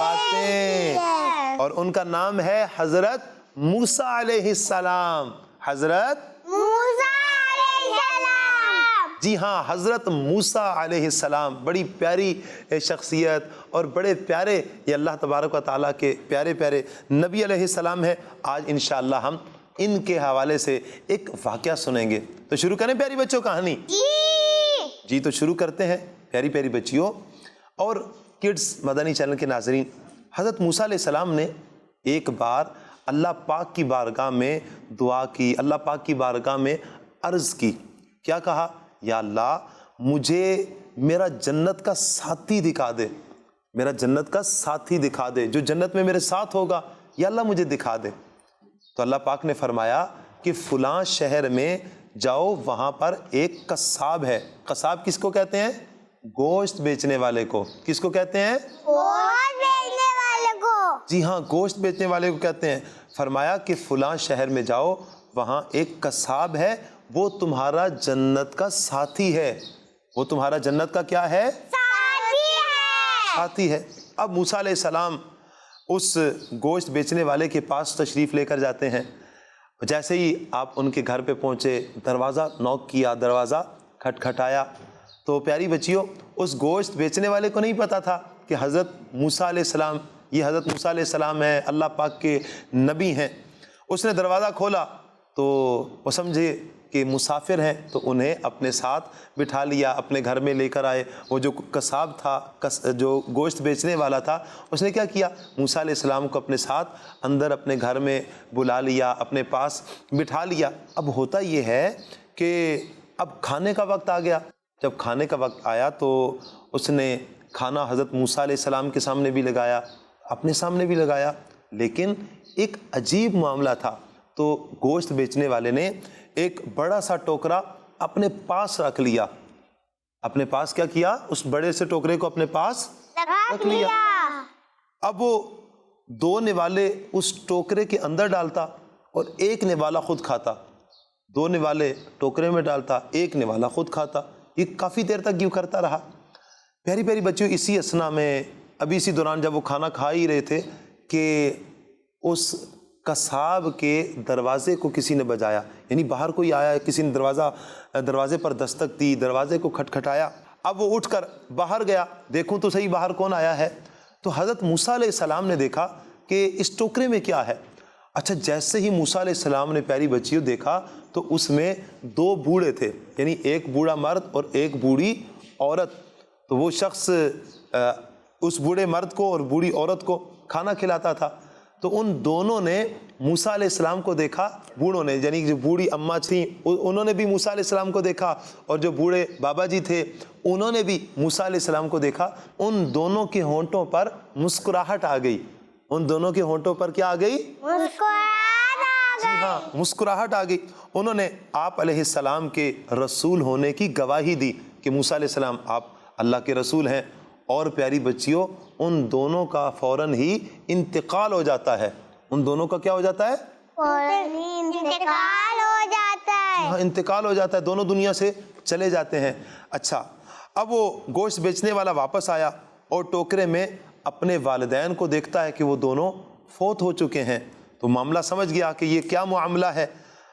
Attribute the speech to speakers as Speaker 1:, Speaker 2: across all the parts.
Speaker 1: پاتے ہیں، اور ان کا نام ہے حضرت موسیٰ علیہ السلام. حضرت
Speaker 2: موسیٰ علیہ السلام.
Speaker 1: جی ہاں، حضرت موسیٰ علیہ السلام بڑی پیاری شخصیت اور بڑے پیارے یہ اللہ تبارک و تعالیٰ کے پیارے پیارے نبی علیہ السلام ہیں. آج انشاءاللہ ہم ان کے حوالے سے ایک واقعہ سنیں گے. تو شروع کریں پیاری بچوں کہانی؟ جی تو شروع کرتے ہیں پیاری پیاری بچیوں اور کڈز مدنی چینل کے ناظرین. حضرت موسیٰ علیہ السلام نے ایک بار اللہ پاک کی بارگاہ میں دعا کی، اللہ پاک کی بارگاہ میں عرض کی. کیا کہا؟ یا اللہ مجھے میرا جنت کا ساتھی دکھا دے، میرا جنت کا ساتھی دکھا دے، جو جنت میں میرے ساتھ ہوگا یا اللہ مجھے دکھا دے. تو اللہ پاک نے فرمایا کہ فلاں شہر میں جاؤ، وہاں پر ایک قصاب ہے. قصاب کس کو کہتے ہیں؟ گوشت بیچنے والے کو. کس کو کہتے ہیں؟
Speaker 2: گوشت بیچنے والے کو.
Speaker 1: جی ہاں، گوشت بیچنے والے کو کہتے ہیں. فرمایا کہ فلاں شہر میں جاؤ، وہاں ایک قصاب ہے، وہ تمہارا جنت کا ساتھی ہے. وہ تمہارا جنت کا کیا ہے؟ ساتھی ہے. اب موسیٰ علیہ السلام اس گوشت بیچنے والے کے پاس تشریف لے کر جاتے ہیں. جیسے ہی آپ ان کے گھر پہ پہنچے، دروازہ نوک کیا، دروازہ کھٹکھٹایا. تو پیاری بچیوں، اس گوشت بیچنے والے کو نہیں پتا تھا کہ حضرت موسیٰ علیہ السلام، یہ حضرت موسیٰ علیہ السلام ہیں، اللہ پاک کے نبی ہیں. اس نے دروازہ کھولا تو وہ سمجھے کہ مسافر ہیں، تو انہیں اپنے ساتھ بٹھا لیا، اپنے گھر میں لے کر آئے. وہ جو قصاب تھا، جو گوشت بیچنے والا تھا، اس نے کیا کیا؟ موسیٰ علیہ السلام کو اپنے ساتھ اندر اپنے گھر میں بلا لیا، اپنے پاس بٹھا لیا. اب ہوتا یہ ہے کہ اب کھانے کا وقت آ گیا. جب کھانے کا وقت آیا تو اس نے کھانا حضرت موسیٰ علیہ السلام کے سامنے بھی لگایا، اپنے سامنے بھی لگایا. لیکن ایک عجیب معاملہ تھا. تو گوشت بیچنے والے نے ایک بڑا سا ٹوکرا اپنے پاس رکھ لیا. اپنے پاس کیا کیا؟ اس بڑے سے ٹوکرے کو اپنے پاس رکھ لیا. اب وہ دو نوالے اس ٹوکرے کے اندر ڈالتا اور ایک نوالا خود کھاتا. دو نوالے ٹوکرے میں ڈالتا، ایک نوالا خود کھاتا. یہ کافی دیر تک یوں کرتا رہا. پیاری پیاری بچیوں، اسی اسنا میں ابھی اسی دوران جب وہ کھانا کھا ہی رہے تھے کہ اس قصاب کے دروازے کو کسی نے بجایا. یعنی باہر کوئی آیا، کسی نے دروازے پر دستک دی، دروازے کو کھٹکھٹایا. اب وہ اٹھ کر باہر گیا، دیکھوں تو صحیح باہر کون آیا ہے. تو حضرت موسیٰ علیہ السلام نے دیکھا کہ اس ٹوکرے میں کیا ہے. اچھا، جیسے ہی موسیٰ علیہ السلام نے پیاری بچیوں دیکھا تو اس میں دو بوڑھے تھے، یعنی ایک بوڑھا مرد اور ایک بوڑھی عورت. تو وہ شخص اس بوڑھے مرد کو اور بوڑھی عورت کو کھانا کھلاتا تھا. تو ان دونوں نے موسیٰ علیہ السلام کو دیکھا، بوڑھوں نے، یعنی جو بوڑھی اماں تھیں انہوں نے بھی موسیٰ علیہ السلام کو دیکھا، اور جو بوڑھے بابا جی تھے انہوں نے بھی موسیٰ علیہ السلام کو دیکھا. ان دونوں کے ہونٹوں پر مسکراہٹ آ گئی. ان دونوں کے ہونٹوں پر کیا آ گئی؟ جی ہاں، مسکراہٹ آ گئی. انہوں نے آپ علیہ السلام کے رسول ہونے کی گواہی دی کہ موسیٰ علیہ السلام آپ اللہ کے رسول ہیں. اور پیاری بچیوں، ان دونوں کا فوراً ہی انتقال ہو جاتا ہے. ان دونوں کا کیا ہو جاتا ہے؟
Speaker 2: انتقال ہو جاتا ہے.
Speaker 1: ہاں، انتقال ہو جاتا ہے، دونوں دنیا سے چلے جاتے ہیں. اچھا، اب وہ گوشت بیچنے والا واپس آیا اور ٹوکرے میں اپنے والدین کو دیکھتا ہے کہ وہ دونوں فوت ہو چکے ہیں. تو معاملہ سمجھ گیا کہ یہ کیا معاملہ ہے.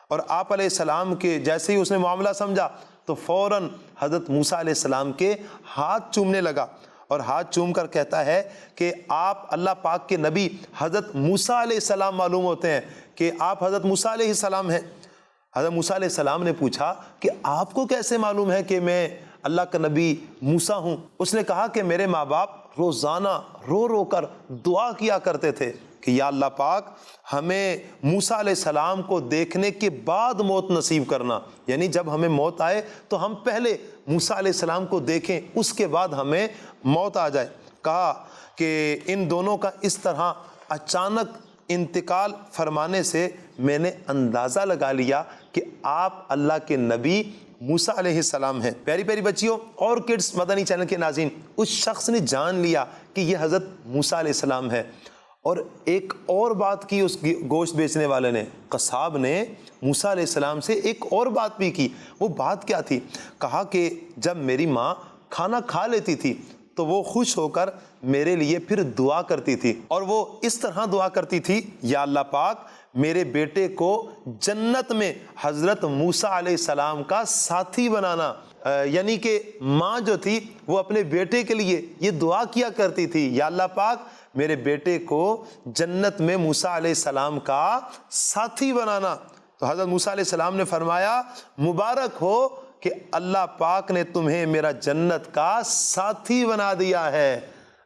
Speaker 1: اور آپ علیہ السلام کے جیسے ہی اس نے معاملہ سمجھا تو فوراً حضرت موسیٰ علیہ السلام کے ہاتھ چومنے لگا، اور ہاتھ چوم کر کہتا ہے کہ آپ اللہ پاک کے نبی حضرت موسیٰ علیہ السلام معلوم ہوتے ہیں، کہ آپ حضرت موسیٰ علیہ السلام ہیں. حضرت موسیٰ علیہ السلام نے پوچھا کہ آپ کو کیسے معلوم ہے کہ میں اللہ کا نبی موسیٰ ہوں؟ اس نے کہا کہ میرے ماں باپ روزانہ رو رو کر دعا کیا کرتے تھے کہ یا اللہ پاک ہمیں موسیٰ علیہ السلام کو دیکھنے کے بعد موت نصیب کرنا. یعنی جب ہمیں موت آئے تو ہم پہلے موسیٰ علیہ السلام کو دیکھیں، اس کے بعد ہمیں موت آ جائے. کہا کہ ان دونوں کا اس طرح اچانک انتقال فرمانے سے میں نے اندازہ لگا لیا کہ آپ اللہ کے نبی موسیٰ علیہ السلام ہیں. پیاری پیاری بچیوں اور کڈز مدنی چینل کے ناظرین، اس شخص نے جان لیا کہ یہ حضرت موسیٰ علیہ السلام ہے. اور ایک اور بات کی اس گوشت بیچنے والے نے، قصاب نے موسیٰ علیہ السلام سے ایک اور بات بھی کی. وہ بات کیا تھی؟ کہا کہ جب میری ماں کھانا کھا لیتی تھی تو وہ خوش ہو کر میرے لیے پھر دعا کرتی تھی، اور وہ اس طرح دعا کرتی تھی، یا اللہ پاک میرے بیٹے کو جنت میں حضرت موسیٰ علیہ السلام کا ساتھی بنانا۔ یعنی کہ ماں جو تھی وہ اپنے بیٹے کے لیے یہ دعا کیا کرتی تھی، یا اللہ پاک میرے بیٹے کو جنت میں موسیٰ علیہ السلام کا ساتھی بنانا۔ تو حضرت موسیٰ علیہ السلام نے فرمایا مبارک ہو کہ اللہ پاک نے تمہیں میرا جنت کا ساتھی بنا دیا ہے،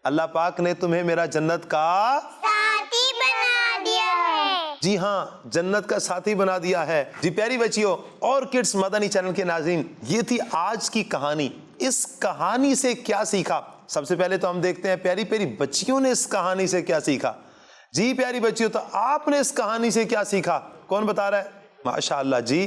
Speaker 1: اللہ پاک نے تمہیں میرا جنت کا
Speaker 2: ساتھی بنا دیا ہے۔
Speaker 1: جی ہاں، جنت کا ساتھی بنا دیا ہے۔ جی پیاری بچیوں اور کڈس مدنی چینل کے ناظرین، یہ تھی آج کی کہانی۔ اس کہانی سے کیا سیکھا؟ سب سے پہلے تو ہم دیکھتے ہیں پیاری پیاری بچیوں نے اس کہانی سے کیا سیکھا۔ جی پیاری بچیوں، تو آپ نے اس کہانی سے کیا سیکھا؟ کون بتا رہا ہے؟ ماشاءاللہ جی۔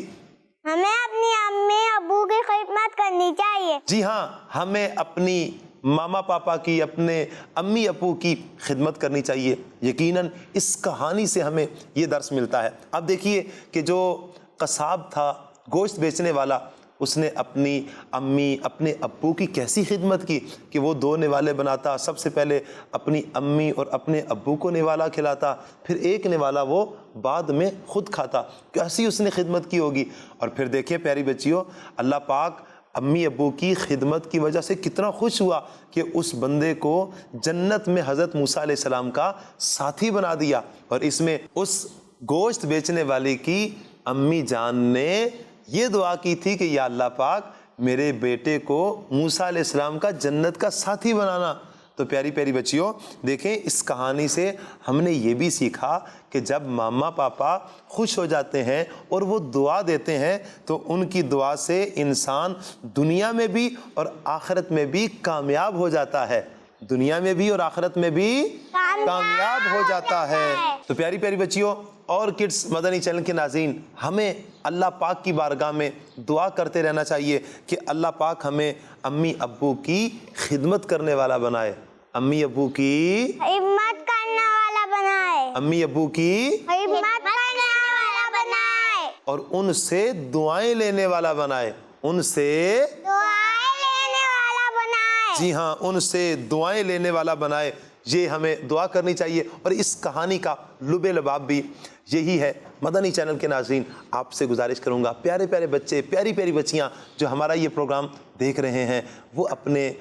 Speaker 2: ہمیں اپنی امی ابو کی خدمت کرنی چاہیے۔
Speaker 1: جی ہاں، ہمیں اپنی ماما پاپا کی، اپنے امی ابو کی خدمت کرنی چاہیے۔ یقیناً اس کہانی سے ہمیں یہ درس ملتا ہے۔ اب دیکھیے کہ جو قصاب تھا، گوشت بیچنے والا، اس نے اپنی امی اپنے ابو کی کیسی خدمت کی کہ وہ 2 نوالے بناتا، سب سے پہلے اپنی امی اور اپنے ابو کو نوالا کھلاتا، پھر ایک نوالا وہ بعد میں خود کھاتا۔ کیسی اس نے خدمت کی ہوگی۔ اور پھر دیکھیں پیاری بچیوں، اللہ پاک امی ابو کی خدمت کی وجہ سے کتنا خوش ہوا کہ اس بندے کو جنت میں حضرت موسیٰ علیہ السلام کا ساتھی بنا دیا۔ اور اس میں اس گوشت بیچنے والے کی امی جان نے یہ دعا کی تھی کہ یا اللہ پاک میرے بیٹے کو موسیٰ علیہ السلام کا جنت کا ساتھی بنانا۔ تو پیاری پیاری بچیوں دیکھیں، اس کہانی سے ہم نے یہ بھی سیکھا کہ جب ماما پاپا خوش ہو جاتے ہیں اور وہ دعا دیتے ہیں تو ان کی دعا سے انسان دنیا میں بھی اور آخرت میں بھی کامیاب ہو جاتا ہے، دنیا میں بھی اور آخرت میں بھی کامیاب ہو جاتا ہے۔ تو پیاری پیاری بچیوں اور کڈس مدنی چینل کے ناظرین، ہمیں اللہ پاک کی بارگاہ میں دعا کرتے رہنا چاہیے کہ اللہ پاک ہمیں امی ابو کی خدمت کرنے والا بنائے، امی ابو کی
Speaker 2: خدمت کرنے والا بنائے،
Speaker 1: امی ابو کی
Speaker 2: خدمت کرنے والا بنائے،
Speaker 1: اور ان سے دعائیں لینے والا بنائے، ان سے
Speaker 2: دعائیں لینے والا بنائے۔
Speaker 1: جی ہاں، ان سے دعائیں لینے والا بنائے۔ یہ ہمیں دعا کرنی چاہیے۔ اور اس کہانی کا لب لباب بھی یہی ہے۔ مدنی چینل کے ناظرین، آپ سے گزارش کروں گا، پیارے پیارے بچے، پیاری پیاری بچیاں جو ہمارا یہ پروگرام دیکھ رہے ہیں، وہ اپنے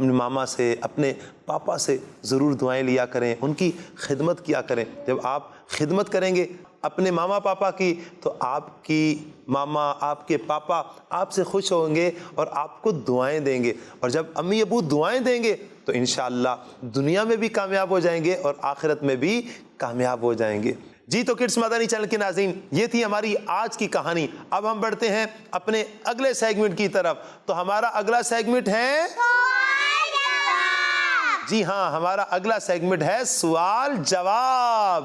Speaker 1: ماما سے، اپنے پاپا سے ضرور دعائیں لیا کریں، ان کی خدمت کیا کریں۔ جب آپ خدمت کریں گے اپنے ماما پاپا کی تو آپ کی ماما، آپ کے پاپا آپ سے خوش ہوں گے اور آپ کو دعائیں دیں گے، اور جب امی ابو دعائیں دیں گے تو انشاءاللہ دنیا میں بھی کامیاب ہو جائیں گے اور آخرت میں بھی کامیاب ہو جائیں گے۔ جی تو کڈس مدنی چینل کے ناظرین، یہ تھی ہماری آج کی کہانی۔ اب ہم بڑھتے ہیں اپنے اگلے سیگمنٹ کی طرف۔ تو ہمارا اگلا سیگمنٹ ہے، جی ہاں، ہمارا اگلا سیگمنٹ ہے سوال جواب۔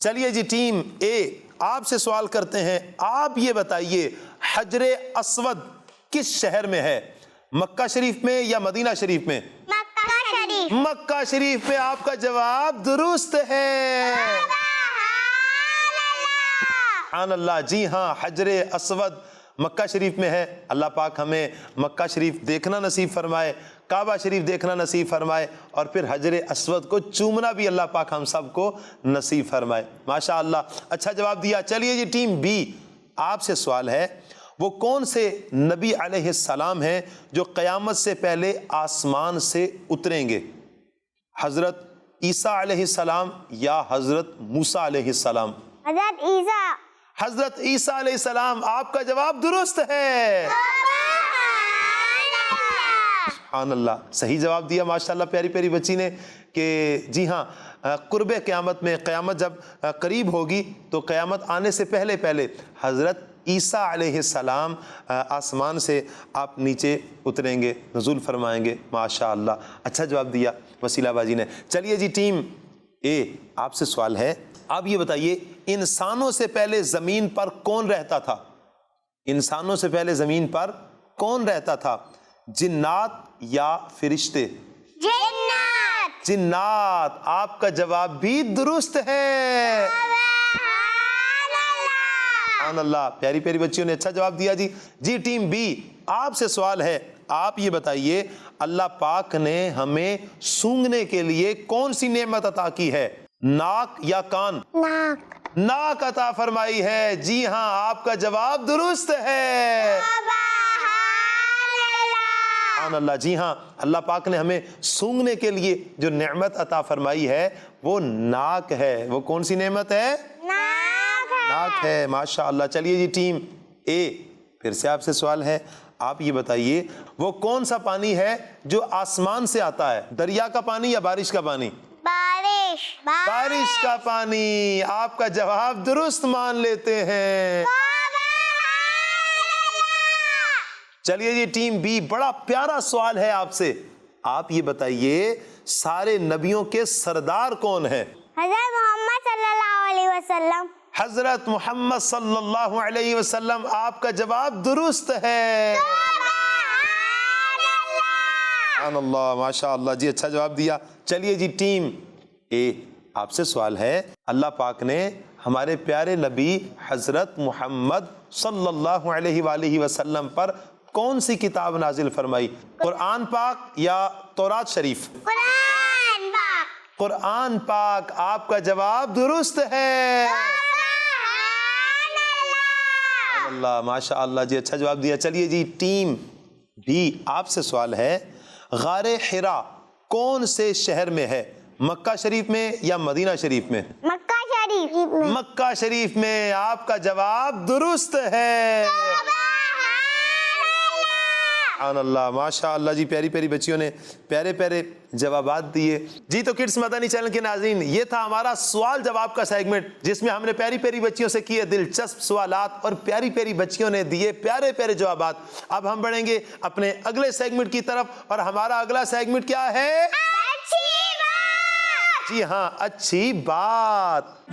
Speaker 1: چلیے جی ٹیم اے، آپ سے سوال کرتے ہیں، آپ یہ بتائیے حجر اسود کس شہر میں ہے؟ مکہ شریف میں یا مدینہ شریف میں؟
Speaker 2: مکہ شریف۔
Speaker 1: مکہ شریف میں آپ کا جواب درست ہے، سبحان اللہ۔ جی ہاں، حجر اسود مکہ شریف میں ہے۔ اللہ پاک ہمیں مکہ شریف دیکھنا نصیب فرمائے، کعبہ شریف دیکھنا نصیب فرمائے، اور پھر حجر اسود کو چومنا بھی اللہ پاک ہم سب کو نصیب فرمائے۔ ماشاءاللہ، اچھا جواب دیا۔ چلیے جی ٹیم بی، آپ سے سوال ہے، وہ کون سے نبی علیہ السلام ہیں جو قیامت سے پہلے آسمان سے اتریں گے؟ حضرت عیسیٰ علیہ السلام یا حضرت موسیٰ علیہ السلام؟
Speaker 2: حضرت عیسیٰ۔
Speaker 1: حضرت عیسیٰ علیہ السلام، آپ کا جواب درست ہے، سبحان اللہ، صحیح جواب دیا ماشاءاللہ پیاری پیاری بچی نے کہ جی ہاں، قرب قیامت میں، قیامت جب قریب ہوگی تو قیامت آنے سے پہلے پہلے حضرت عیسیٰ علیہ السلام آسمان سے آپ نیچے اتریں گے، نزول فرمائیں گے۔ ماشاءاللہ، اچھا جواب دیا وسیلہ بازی نے۔ چلیے جی ٹیم اے، آپ سے سوال ہے، آپ یہ بتائیے انسانوں سے پہلے زمین پر کون رہتا تھا؟ انسانوں سے پہلے زمین پر کون رہتا تھا؟ جنات یا فرشتے؟
Speaker 2: جنات۔
Speaker 1: جنات، آپ کا جواب بھی درست ہے، سبحان اللہ، پیاری پیاری بچیوں نے اچھا جواب دیا جی۔ جی ٹیم بی، آپ سے سوال ہے، آپ یہ بتائیے اللہ پاک نے ہمیں سونگھنے کے لیے کون سی نعمت عطا کی ہے؟ ناک یا کان؟
Speaker 2: ناک۔
Speaker 1: ناک عطا فرمائی ہے۔ جی ہاں، آپ کا جواب درست ہے، سبحان اللہ۔ جی ہاں، اللہ پاک نے ہمیں سونگھنے کے لیے جو نعمت عطا فرمائی ہے وہ ناک ہے۔ وہ کون سی نعمت ہے؟ ناک ہے، ماشاء اللہ۔ چلیے جی ٹیم اے، پھر سے آپ سے سوال ہے، آپ یہ بتائیے وہ کون سا پانی ہے جو آسمان سے آتا ہے؟ دریا کا پانی یا بارش کا پانی؟
Speaker 2: بارش۔
Speaker 1: بارش کا پانی۔ آپ کا جواب درست مان لیتے ہیں۔ چلیے جی ٹیم بی، بڑا پیارا سوال ہے آپ سے، آپ یہ بتائیے سارے نبیوں کے سردار کون ہیں؟
Speaker 2: حضرت محمد صلی اللہ علیہ وسلم۔
Speaker 1: حضرت محمد صلی اللہ علیہ وسلم۔ آپ کا جواب درست ہے، سبحان اللہ، ماشاء اللہ جی، اچھا جواب دیا۔ چلیے جی ٹیم اے، آپ سے سوال ہے، اللہ پاک نے ہمارے پیارے نبی حضرت محمد صلی اللہ علیہ وآلہ وسلم پر کون سی کتاب نازل فرمائی؟ قرآن پاک یا تورات شریف؟
Speaker 2: قرآن پاک۔
Speaker 1: قرآن پاک۔ آپ کا جواب درست ہے، اللہ، ماشاء اللہ جی، اچھا جواب دیا۔ چلیے جی ٹیم بی، آپ سے سوال ہے، غار حرا کون سے شہر میں ہے؟ مکہ شریف میں یا مدینہ شریف میں؟
Speaker 2: مکہ شریف میں۔
Speaker 1: مکہ شریف میں۔ آپ کا جواب درست ہے، سبحان اللہ، ماشاء اللہ جی، پیاری پیاری بچیوں نے پیارے پیارے جوابات دیے جی۔ تو کڈس مدنی چینل کے ناظرین، یہ تھا ہمارا سوال جواب کا سیگمنٹ، جس میں ہم نے پیاری پیاری بچیوں سے کیے دلچسپ سوالات اور پیاری پیاری بچیوں نے دیے پیارے پیارے جوابات۔ اب ہم بڑھیں گے اپنے اگلے سیگمنٹ کی طرف، اور ہمارا اگلا سیگمنٹ کیا ہے؟ جی ہاں، اچھی بات۔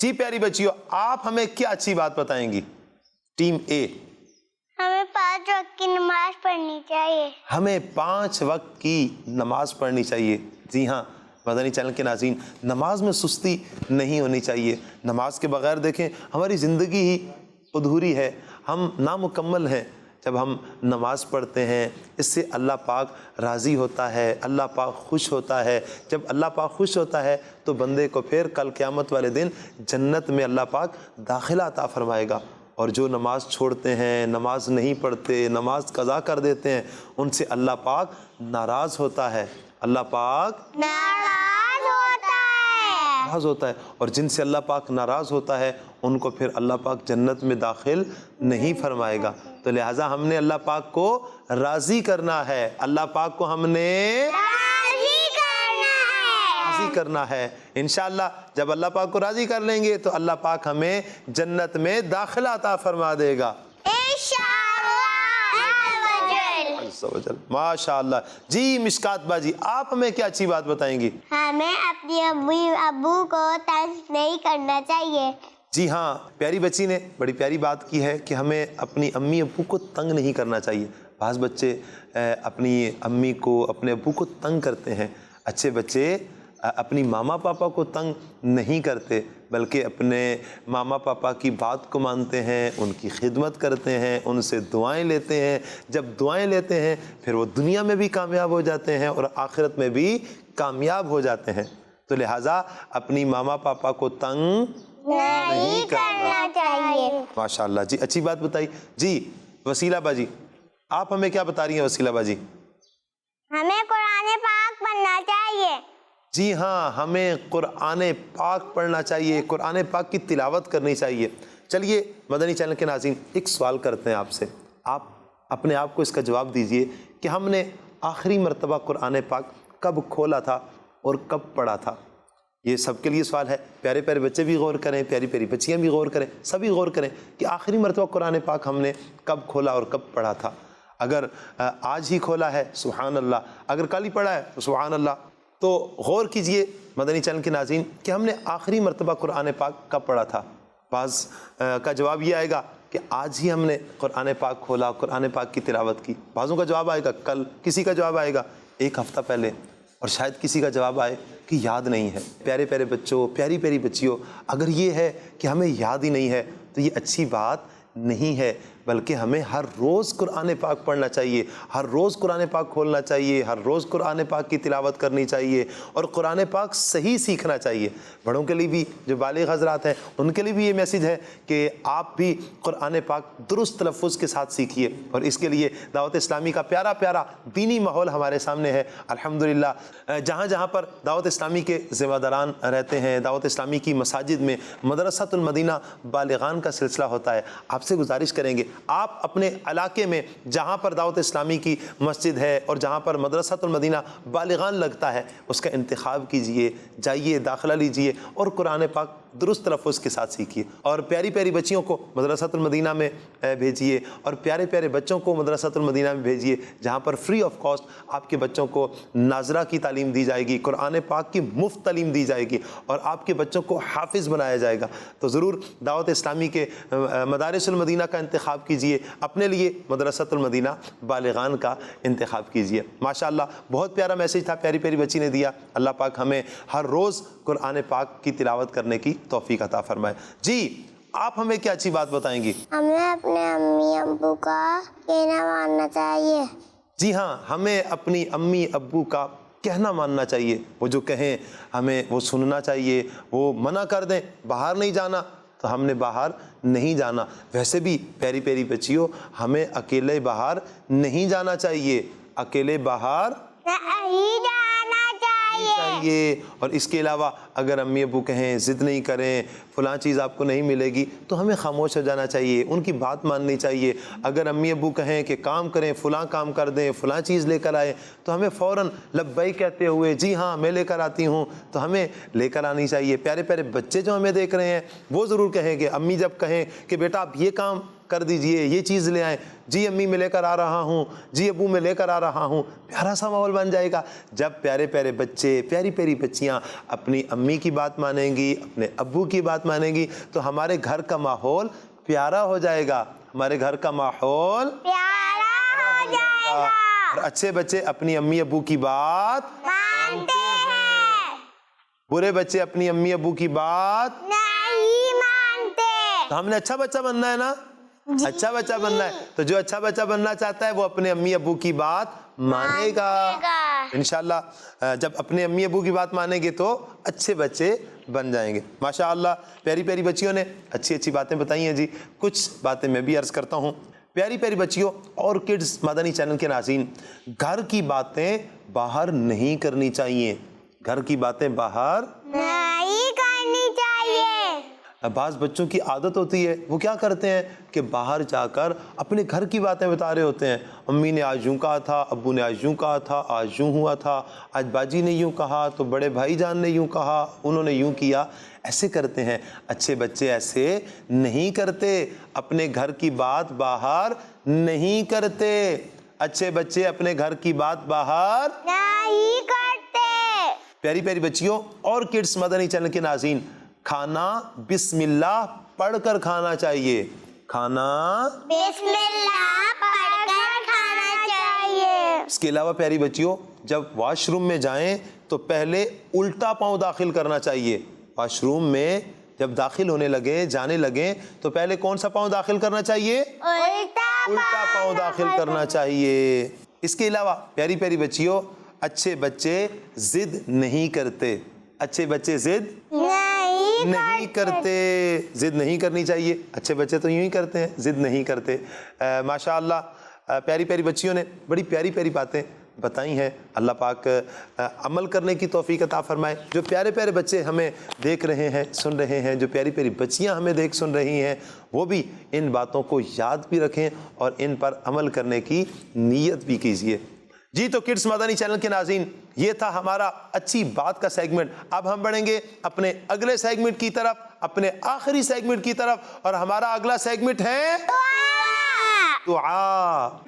Speaker 1: جی پیاری بچیوں، آپ ہمیں کیا اچھی بات بتائیں گی؟ ٹیم اے،
Speaker 2: ہمیں 5 وقت کی نماز پڑھنی چاہیے۔
Speaker 1: ہمیں 5 وقت کی نماز پڑھنی چاہیے۔ جی ہاں مدنی چینل کے ناظرین، نماز میں سستی نہیں ہونی چاہیے۔ نماز کے بغیر دیکھیں ہماری زندگی ہی ادھوری ہے، ہم نامکمل ہیں۔ جب ہم نماز پڑھتے ہیں اس سے اللہ پاک راضی ہوتا ہے، اللہ پاک خوش ہوتا ہے۔ جب اللہ پاک خوش ہوتا ہے تو بندے کو پھر کل قیامت والے دن جنت میں اللہ پاک داخلہ عطا فرمائے گا۔ اور جو نماز چھوڑتے ہیں، نماز نہیں پڑھتے، نماز قضا کر دیتے ہیں، ان سے اللہ پاک ناراض ہوتا ہے، اللہ پاک ناراض ہوتا ہے۔ اور جن سے اللہ پاک ناراض ہوتا ہے ان کو پھر اللہ پاک جنت میں داخل نہیں فرمائے گا۔ تو لہٰذا ہم نے اللہ پاک کو راضی کرنا ہے، اللہ پاک کو ہم نے راضی کرنا ہے۔ انشاءاللہ جب اللہ پاک کو راضی کر لیں گے تو اللہ پاک ہمیں جنت میں داخلہ عطا فرما دے گا ماشاء اللہ جی۔ مشکات باجی، آپ ہمیں کیا اچھی بات بتائیں گی؟
Speaker 2: ہمیں اپنی ابو کو تنگ نہیں کرنا چاہیے۔
Speaker 1: جی ہاں، پیاری بچی نے بڑی پیاری بات کی ہے کہ ہمیں اپنی امی ابو کو تنگ نہیں کرنا چاہیے۔ بعض بچے اپنی امی کو، اپنے ابو کو تنگ کرتے ہیں۔ اچھے بچے اپنی ماما پاپا کو تنگ نہیں کرتے، بلکہ اپنے ماما پاپا کی بات کو مانتے ہیں، ان کی خدمت کرتے ہیں، ان سے دعائیں لیتے ہیں۔ جب دعائیں لیتے ہیں پھر وہ دنیا میں بھی کامیاب ہو جاتے ہیں اور آخرت میں بھی کامیاب ہو جاتے ہیں۔ تو لہٰذا اپنی ماما پاپا کو تنگ نہیں کرنا
Speaker 2: چاہیے۔
Speaker 1: ماشاء اللہ جی، اچھی بات بتائی جی۔ وسیلہ باجی، آپ ہمیں کیا بتا رہی ہیں؟ وسیلہ باجی،
Speaker 2: ہمیں قرآن پاک پڑھنا چاہیے۔
Speaker 1: جی ہاں، ہمیں قرآن پاک پڑھنا چاہیے، قرآن پاک کی تلاوت کرنی چاہیے۔ چلیے مدنی چینل کے ناظرین، ایک سوال کرتے ہیں آپ سے، آپ اپنے آپ کو اس کا جواب دیجئے کہ ہم نے آخری مرتبہ قرآن پاک کب کھولا تھا اور کب پڑھا تھا؟ یہ سب کے لیے سوال ہے، پیارے پیارے بچے بھی غور کریں، پیاری پیاری بچیاں بھی غور کریں، سبھی غور کریں کہ آخری مرتبہ قرآن پاک ہم نے کب کھولا اور کب پڑھا تھا۔ اگر آج ہی کھولا ہے سبحان اللہ، اگر کل ہی پڑھا ہے تو سبحان اللہ۔ تو غور کیجئے مدنی چینل کے ناظرین کہ ہم نے آخری مرتبہ قرآن پاک کب پڑھا تھا۔ بعض کا جواب یہ آئے گا کہ آج ہی ہم نے قرآن پاک کھولا، قرآن پاک کی تلاوت کی۔ بعضوں کا جواب آئے گا کل، کسی کا جواب آئے گا 1 ہفتہ پہلے، اور شاید کسی کا جواب آئے کہ یاد نہیں ہے۔ پیارے پیارے بچوں، پیاری پیاری بچیوں، اگر یہ ہے کہ ہمیں یاد ہی نہیں ہے تو یہ اچھی بات نہیں ہے، بلکہ ہمیں ہر روز قرآن پاک پڑھنا چاہیے، ہر روز قرآن پاک کھولنا چاہیے، ہر روز قرآن پاک کی تلاوت کرنی چاہیے اور قرآن پاک صحیح سیکھنا چاہیے۔ بڑوں کے لیے بھی، جو بالغ حضرات ہیں ان کے لیے بھی یہ میسیج ہے کہ آپ بھی قرآن پاک درست تلفظ کے ساتھ سیکھیے، اور اس کے لیے دعوت اسلامی کا پیارا پیارا دینی ماحول ہمارے سامنے ہے الحمدللہ۔ جہاں جہاں پر دعوت اسلامی کے ذمہ داران رہتے ہیں، دعوت اسلامی کی مساجد میں مدرسۃ المدینہ بالغان کا سلسلہ ہوتا ہے، آپ سے گزارش کریں گے آپ اپنے علاقے میں جہاں پر دعوت اسلامی کی مسجد ہے اور جہاں پر مدرسۃ المدینہ بالغان لگتا ہے اس کا انتخاب کیجئے، جائیے، داخلہ لیجئے اور قرآن پاک درست تلفظ کے ساتھ سیکھیے، اور پیاری پیاری بچیوں کو مدرسۃ المدینہ میں بھیجیے، اور پیارے پیارے بچوں کو مدرسۃ المدینہ میں بھیجیے جہاں پر فری آف کاسٹ آپ کے بچوں کو ناظرہ کی تعلیم دی جائے گی، قرآن پاک کی مفت تعلیم دی جائے گی اور آپ کے بچوں کو حافظ بنایا جائے گا۔ تو ضرور دعوت اسلامی کے مدارس المدینہ کا انتخاب کیجیے، اپنے لیے مدرسۃ المدینہ بالغان کا انتخاب کیجیے۔ ماشاءاللہ بہت پیارا میسیج تھا پیاری پیاری بچی نے دیا۔ اللہ پاک ہمیں ہر روز قرآن پاک کی تلاوت کرنے کی توفیق عطا فرمائے۔ جی آپ ہمیں کیا اچھی بات بتائیں گی؟
Speaker 2: ہمیں اپنے امی ابو کا کہنا ماننا چاہیے۔
Speaker 1: جی ہاں، ہمیں اپنی امی ابو کا کہنا ماننا چاہیے، وہ جو کہیں ہمیں وہ سننا چاہیے، وہ منع کر دیں باہر نہیں جانا تو ہم نے باہر نہیں جانا۔ ویسے بھی پیاری پیاری بچیوں، ہمیں اکیلے باہر نہیں جانا چاہیے، اکیلے باہر
Speaker 2: نہیں جانا
Speaker 1: چاہیے۔ اور اس کے علاوہ اگر امی ابو کہیں ضد نہیں کریں، فلاں چیز آپ کو نہیں ملے گی، تو ہمیں خاموش ہو جانا چاہیے، ان کی بات ماننی چاہیے۔ اگر امی ابو کہیں کہ کام کریں، فلاں کام کر دیں، فلاں چیز لے کر آئیں، تو ہمیں فوراً لبیک کہتے ہوئے جی ہاں میں لے کر آتی ہوں، تو ہمیں لے کر آنی چاہیے۔ پیارے پیارے بچے جو ہمیں دیکھ رہے ہیں وہ ضرور کہیں کہ امی جب کہیں کہ بیٹا آپ یہ کام کر دیجئے، یہ چیز لے آئیں، جی امی میں لے کر آ رہا ہوں، جی ابو میں لے کر آ رہا ہوں، پیارا سا ماحول بن جائے گا۔ جب پیارے پیارے بچے، پیاری پیاری بچیاں اپنی امی کی بات مانیں گی، اپنے ابو کی بات مانیں گی، تو ہمارے گھر کا ماحول پیارا ہو جائے گا، ہمارے گھر کا ماحول
Speaker 2: پیارا ہو جائے گا۔
Speaker 1: اور اچھے بچے اپنی امی ابو کی بات
Speaker 2: مانتے ہیں،
Speaker 1: برے بچے اپنی امی ابو کی بات
Speaker 2: نہیں مانتے۔
Speaker 1: تو ہم نے اچھا بچہ بننا ہے نا، اچھا بچہ بننا ہے، تو جو اچھا بچہ بننا چاہتا ہے وہ اپنے امی ابو کی بات مانے گا انشاءاللہ۔ جب اپنے امی ابو کی بات مانیں گے تو اچھے بچے بن جائیں گے۔ ماشاءاللہ پیاری پیاری بچیوں نے اچھی اچھی باتیں بتائی ہیں۔ جی کچھ باتیں میں بھی عرض کرتا ہوں۔ پیاری پیاری بچیوں اور کڈز مدنی چینل کے ناظرین، گھر کی باتیں باہر نہیں کرنی چاہیے، گھر کی باتیں باہر
Speaker 2: نہیں کرنی چاہیے۔
Speaker 1: بعض بچوں کی عادت ہوتی ہے، وہ کیا کرتے ہیں کہ باہر جا کر اپنے گھر کی باتیں بتا رہے ہوتے ہیں، امی نے آج یوں کہا تھا، ابو نے آج یوں کہا تھا، آج یوں ہوا تھا، آج باجی نے یوں کہا تو بڑے بھائی جان نے یوں کہا، انہوں نے یوں کیا، ایسے کرتے ہیں۔ اچھے بچے ایسے نہیں کرتے، اپنے گھر کی بات باہر نہیں کرتے، اچھے بچے اپنے گھر کی بات باہر
Speaker 2: نہیں کرتے۔
Speaker 1: پیاری پیاری بچیوں اور کڈز مدنی چینل کے ناظرین، کھانا بسم اللہ پڑھ کر کھانا چاہیے، کھانا
Speaker 2: بسم اللہ پڑھ کر کھانا چاہیے۔
Speaker 1: اس کے علاوہ پیاری بچیوں، جب واش روم میں جائیں تو پہلے الٹا پاؤں داخل کرنا چاہیے۔ واش روم میں جب داخل ہونے لگے، جانے لگیں تو پہلے کون سا پاؤں داخل کرنا چاہیے؟ الٹا پاؤں داخل کرنا چاہیے۔ اس کے علاوہ پیاری پیاری بچیوں، اچھے بچے ضد نہیں کرتے، اچھے بچے ضد نہیں کرتے، ضد نہیں کرنی چاہیے، اچھے بچے تو یوں ہی کرتے ہیں، ضد نہیں کرتے۔ ماشاءاللہ پیاری پیاری بچیوں نے بڑی پیاری پیاری باتیں بتائی ہیں، اللہ پاک عمل کرنے کی توفیق عطا فرمائے۔ جو پیارے پیارے بچے ہمیں دیکھ رہے ہیں، سن رہے ہیں، جو پیاری پیاری بچیاں ہمیں دیکھ سن رہی ہیں، وہ بھی ان باتوں کو یاد بھی رکھیں اور ان پر عمل کرنے کی نیت بھی کیجیے۔ جی تو کڈز مدنی چینل کے ناظرین، یہ تھا ہمارا اچھی بات کا سیگمنٹ۔ اب ہم بڑھیں گے اپنے اگلے سیگمنٹ کی طرف، اپنے آخری سیگمنٹ کی طرف، اور ہمارا اگلا سیگمنٹ ہے دعا۔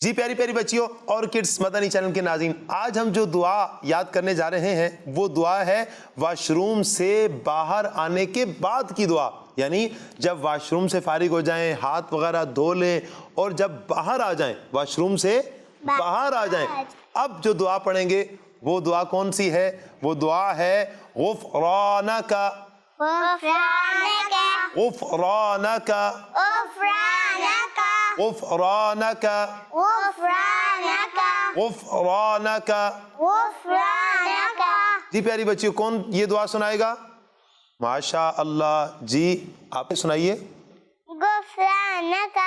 Speaker 1: جی پیاری پیاری بچیوں اور کڈز مدنی چینل کے ناظرین، آج ہم جو دعا یاد کرنے جا رہے ہیں وہ دعا ہے واش روم سے باہر آنے کے بعد کی دعا، یعنی جب واش روم سے فارغ ہو جائیں، ہاتھ وغیرہ دھو لیں اور جب باہر آ جائیں, واش روم سے باہر آ جائیں, اب جو دعا پڑھیں گے وہ دعا کون سی ہے؟ وہ دعا ہے غفرانک
Speaker 2: غفرانک
Speaker 1: غفرانک
Speaker 2: غفرانک
Speaker 1: غفرانک
Speaker 2: غفرانک
Speaker 1: غفرانک.
Speaker 2: غفرانک.
Speaker 1: جی پیاری بچیوں, کون یہ دعا سنائے گا؟ ماشاء اللہ, جی آپ سنائیے.
Speaker 2: غفرانک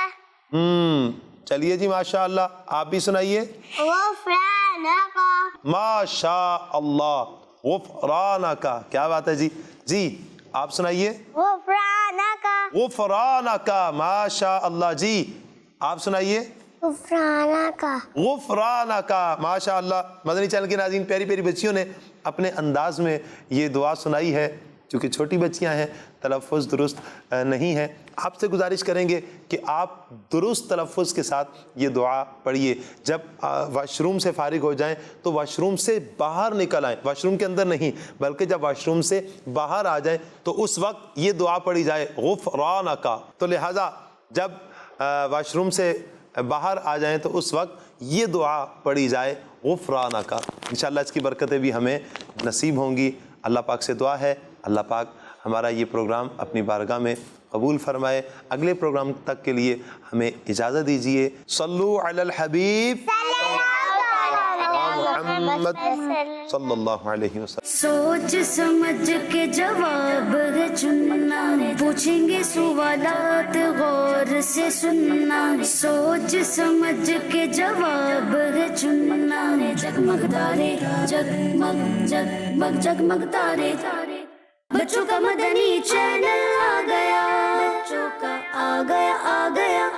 Speaker 1: چلیے جی ماشاء اللہ, آپ بھی سنائیے.
Speaker 2: غفرانک
Speaker 1: ماشاء اللہ غفرانک. کیا بات ہے جی. جی آپ سنائیے.
Speaker 2: غفرانک
Speaker 1: غفرانک. ماشاء اللہ. جی آپ سنائیے.
Speaker 2: غفرانک
Speaker 1: غفرانک. ماشاء اللہ. مدنی چینل کے ناظرین, پیاری پیاری بچیوں نے اپنے انداز میں یہ دعا سنائی ہے. چونکہ چھوٹی بچیاں ہیں, تلفظ درست نہیں ہے, آپ سے گزارش کریں گے کہ آپ درست تلفظ کے ساتھ یہ دعا پڑھیے. جب واش روم سے فارغ ہو جائیں تو واش روم سے باہر نکل آئیں, واش روم کے اندر نہیں بلکہ جب واش روم سے باہر آ جائیں تو اس وقت یہ دعا پڑھی جائے غفرانک. تو لہٰذا جب واش روم سے باہر آ جائیں تو اس وقت یہ دعا پڑھی جائے غفرانک. انشاءاللہ اس کی برکتیں بھی ہمیں نصیب ہوں گی. اللہ پاک سے دعا ہے اللہ پاک ہمارا یہ پروگرام اپنی بارگاہ میں قبول فرمائے. اگلے پروگرام تک کے لیے ہمیں اجازت دیجیے. صلو علی الحبیب محمد صلی اللہ علیہ وسلم.
Speaker 3: سوچ سمجھ کے جواب ہے چننا, پوچھیں گے سوالات غور سے سننا. سوچ سمجھ کے جواب ہے چننا, جگمگ تارے جگمگ جگمگ جگمگ تارے. بچوں کا مدنی چینل آ گیا, بچوں کا آ گیا